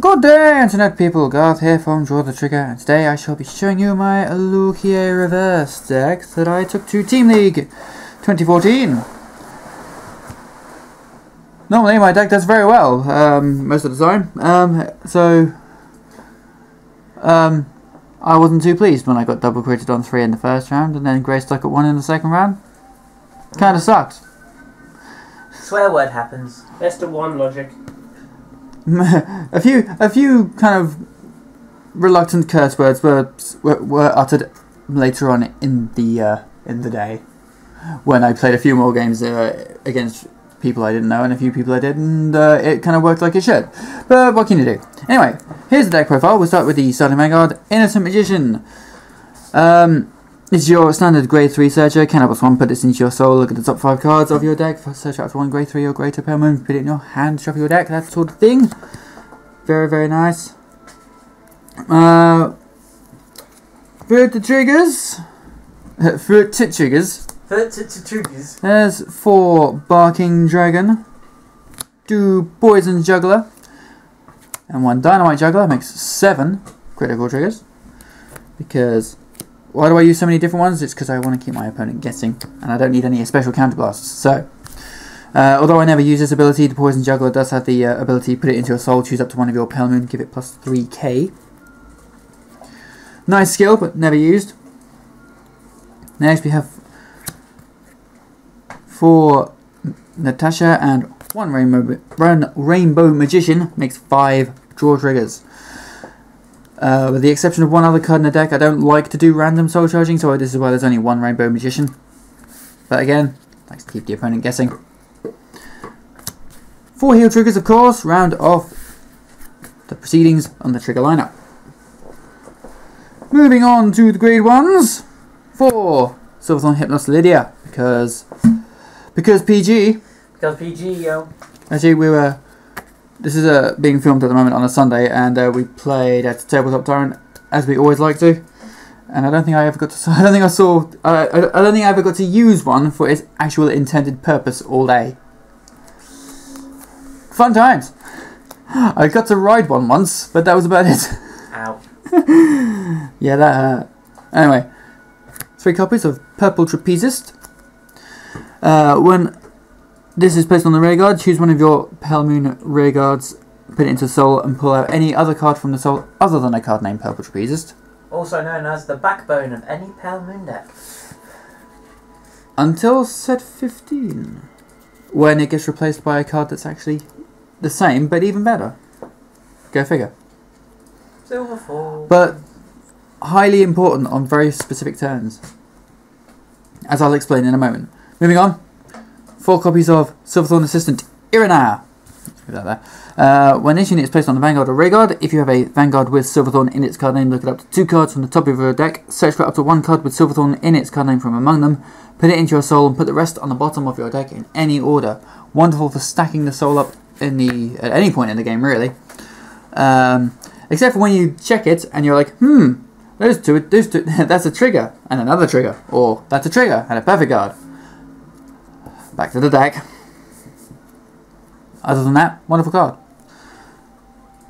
Good day, internet people. Garth here from Draw the Trigger, and today I shall be showing you my hehe reverse deck that I took to Team League 2014. Normally my deck does very well, most of the time, I wasn't too pleased when I got double critted on 3 in the first round and then grey stuck at 1 in the second round. Kinda sucked. Swear word happens. Best of 1 logic. a few kind of reluctant curse words were uttered later on in the day when I played a few more games against people I didn't know and a few people I did, and it kind of worked like it should. But what can you do? Anyway, here's the deck profile. We'll start with the starting Vanguard, Innocent Magician. This is your standard grade 3 searcher. Cannabis 1, put this into your soul, look at the top 5 cards of your deck, search out 1 grade 3 or greater per moon, put it in your hand, shuffle your deck, that sort of thing. Very, very nice. For the triggers. There's 4 Barking Dragon, 2 Poison Juggler, and 1 Dynamite Juggler. Makes 7 critical triggers. Because why do I use so many different ones? It's because I want to keep my opponent guessing, and I don't need any special counterblasts. So, although I never use this ability, the Poison Juggler does have the ability to put it into your soul, choose up to 1 of your Pale Moon, give it plus 3k. Nice skill, but never used. Next we have 4 Natasha and 1 Rainbow Magician, makes 5 draw triggers. With the exception of 1 other card in the deck, I don't like to do random soul charging, so this is why there's only 1 Rainbow Magician. But again, likes to keep the opponent guessing. 4 heal triggers, of course, round off the proceedings on the trigger lineup. Moving on to the grade 1s. 4 Silverthorn Hypnos Lydia, because PG. Because PG, yo. Actually, this is being filmed at the moment on a Sunday, and we played at Tabletop Tyrant as we always like to. And I don't think I ever got to. I don't think I ever got to use one for its actual intended purpose all day. Fun times. I got to ride one once, but that was about it. Ow. Yeah, that hurt. Anyway, 3 copies of Purple Trapezist. When this is placed on the rear guard, choose 1 of your Pale Moon rear guards, put it into soul, and pull out any other card from the soul other than a card named Purple Trapezist. Also known as the backbone of any Pale Moon deck. Until set 15, when it gets replaced by a card that's actually the same, but even better. Go figure. Silverfall. But highly important on very specific turns, as I'll explain in a moment. Moving on. 4 copies of Silverthorn Assistant Irina. When this unit is placed on the Vanguard or rear guard, if you have a Vanguard with Silverthorn in its card name, look it up to 2 cards from the top of your deck, search for up to 1 card with Silverthorn in its card name from among them, put it into your soul, and put the rest on the bottom of your deck in any order. Wonderful for stacking the soul up at any point in the game, really. Except for when you check it and you're like, those two, that's a trigger and another trigger, or that's a trigger and a perfect guard. Back to the deck. Other than that, wonderful card.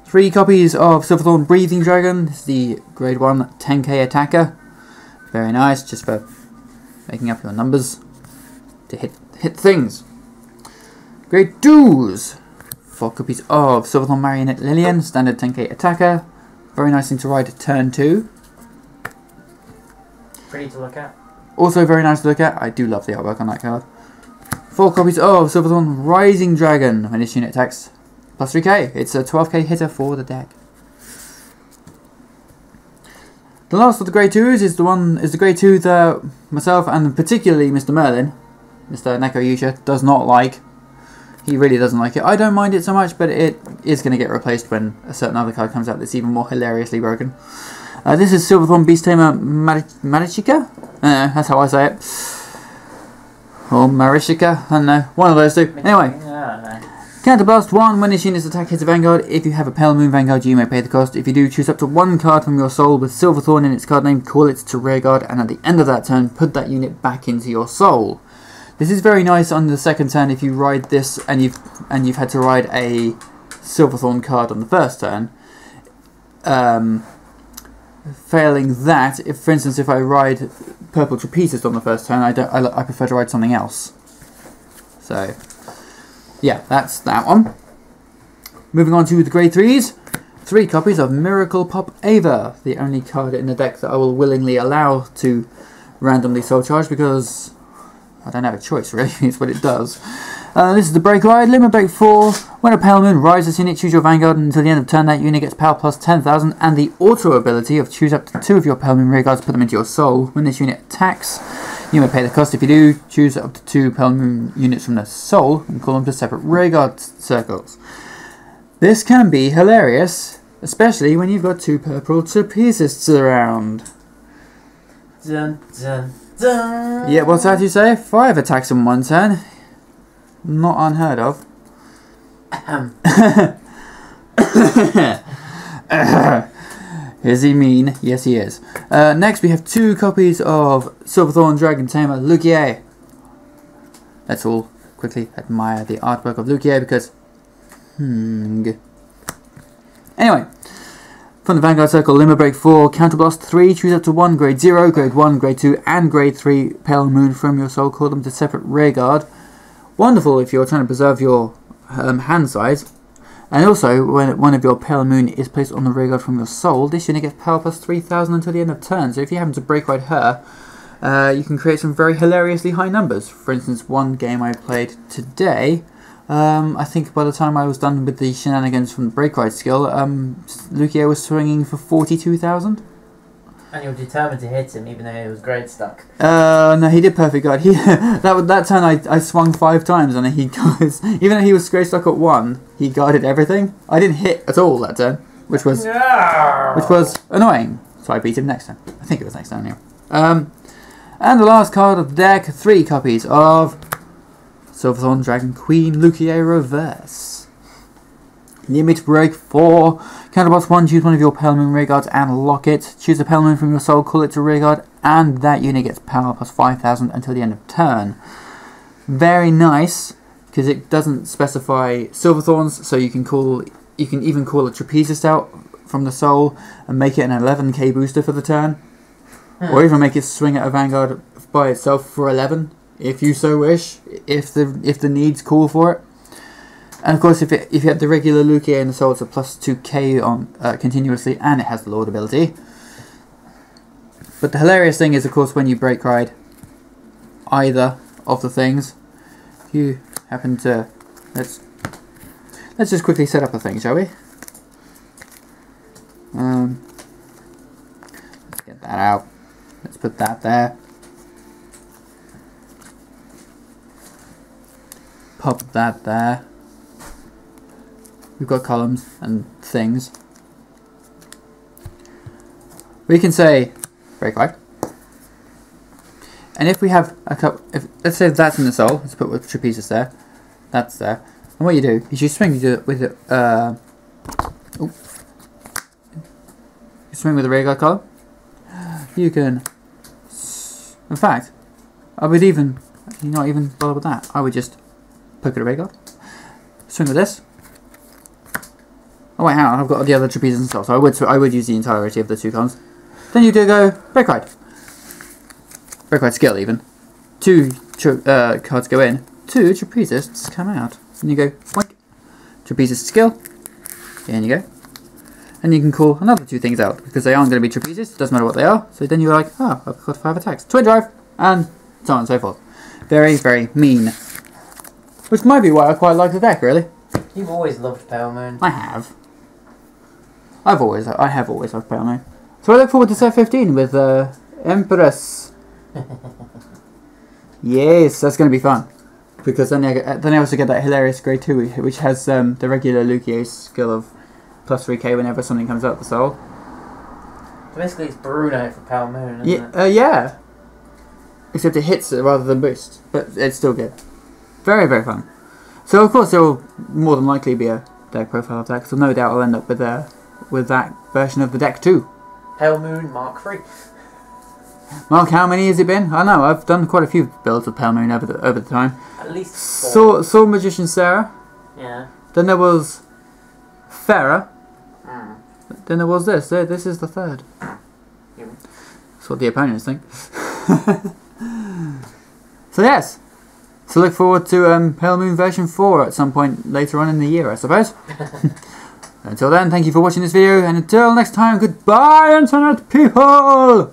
3 copies of Silverthorn Breathing Dragon. This is the grade 1 10k attacker. Very nice, just for making up your numbers to hit things. Grade 2s. 4 copies of Silverthorn Marionette Lillian, standard 10k attacker. Very nice thing to ride turn 2. Pretty to look at. Also very nice to look at. I do love the artwork on that card. 4 copies of Silverthorn Rising Dragon. When this unit attacks, plus 3k. It's a 12k hitter for the deck. The last of the grade 2s is the grade 2 that myself and particularly Mr. Merlin, Mr. Neko Yusha, does not like. He really doesn't like it. I don't mind it so much, but it is going to get replaced when a certain other card comes out that's even more hilariously broken. This is Silverthorn Beast Tamer Marichika? That's how I say it. Or Marishika, I don't know. One of those two. Anyway. Counterblast 1. When this unit's attack hits a Vanguard, if you have a Pale Moon Vanguard, you may pay the cost. If you do, choose up to 1 card from your soul with Silverthorn in its card name, call it to rear guard, and at the end of that turn, put that unit back into your soul. This is very nice on the second turn if you ride this and you've had to ride a Silverthorn card on the first turn. failing that, if for instance if I ride purple trapezist on the first turn, I prefer to ride something else. So yeah, that's that one. Moving on to the grade 3s. 3 copies of Miracle Pop Ava, the only card in the deck that I will willingly allow to randomly soul charge because I don't have a choice really, it's what it does. This is the break ride, limit break 4. When a Pale Moon rises unit, choose your Vanguard until the end of turn. That unit gets power plus 10,000 and the auto ability of choose up to 2 of your Pale Moon rearguards, put them into your soul. When this unit attacks, you may pay the cost. If you do, choose up to 2 Pale Moon units from the soul and call them to separate rearguard circles. This can be hilarious, especially when you've got 2 purple trapezists around. Dun, dun, dun. Yeah, what's that you say? 5 attacks in 1 turn. Not unheard of. Is he mean? Yes, he is. Next, we have 2 copies of Silverthorn Dragon Tamer Lukier. Let's all quickly admire the artwork of Lukier because... Anyway, from the Vanguard Circle, Limit Break 4, Counterblast 3, choose up to 1 Grade 0, Grade 1, Grade 2, and Grade 3 Pale Moon from your soul, call them to separate rearguard. Wonderful if you're trying to preserve your hand size. And also, when one of your Pale Moon is placed on the rearguard from your soul, this unit gets power plus 3,000 until the end of turn. So if you happen to break ride her, you can create some very hilariously high numbers. For instance, one game I played today, I think by the time I was done with the shenanigans from the break ride skill, Lukier was swinging for 42,000. And you're determined to hit him even though he was grade stuck. No, he did perfect guard. That turn I swung 5 times and he goes, even though he was grade stuck at 1, he guarded everything. I didn't hit at all that turn, which was annoying. So I beat him next time. I think it was next time anyway. And the last card of the deck, 3 copies of Silverthorn Dragon Queen Lukier Reverse. Limit Break 4. Counterboss 1, choose one of your Pale Moon rearguards and lock it. Choose a Pale Moon from your soul, call it to rearguard, and that unit gets power plus 5,000 until the end of turn. Very nice, because it doesn't specify Silverthorns, so you can even call a Trapezist out from the soul and make it an 11k booster for the turn. Or even make it swing at a Vanguard by itself for 11, if you so wish, if the needs call for it. And of course, if you have the regular Lukier in the soul, it's a plus 2k on continuously, and it has the Lord ability. But the hilarious thing is, of course, when you break ride either of the things, if you happen to let's just quickly set up a thing, shall we? Let's get that out. Let's put that there. Pop that there. We've got columns and things. We can say break ride. And if we have a couple, let's say that's in the soul, let's put with trapezes there. That's there. And what you do is you swing with you swing with the rearguard column. You can, in fact, I would even not even bother with that. I would just poke at a rearguard, swing with this. Oh wait, hang on, I've got the other trapezes and stuff, so I would use the entirety of the 2 columns. Then you do go break ride. Break ride skill even. 2 cards go in, 2 trapezists come out. And you go boink. Trapezist skill. In you go. And you can call another 2 things out because they aren't going to be trapezists, doesn't matter what they are. So then you're like, oh, I've got 5 attacks. Twin drive, and so on and so forth. Very, very mean. Which might be why I quite like the deck, really. You've always loved Pale Moon. I have. I have always loved Pale Moon. So I look forward to set 15 with Empress. Yes, that's going to be fun. Because then I also get that hilarious grade 2, which has the regular Lukier's skill of plus 3k whenever something comes out of the soul. So basically it's Bruno for Pale Moon, isn't it? Yeah. Except it hits it rather than boosts. But it's still good. Very, very fun. So of course there will more than likely be a deck profile of that, so no doubt I'll end up with that version of the deck too. Pale Moon Mark III. Mark, how many has it been? I know, I've done quite a few builds of Pale Moon over the time. At least 4. Saw Magician Sarah. Yeah. Then there was Farah. Then there was this. This is the third. Yeah. That's what the opponents think. So yes. So look forward to Pale Moon version 4 at some point later on in the year, I suppose. Until then, thank you for watching this video, and until next time, goodbye, Internet people!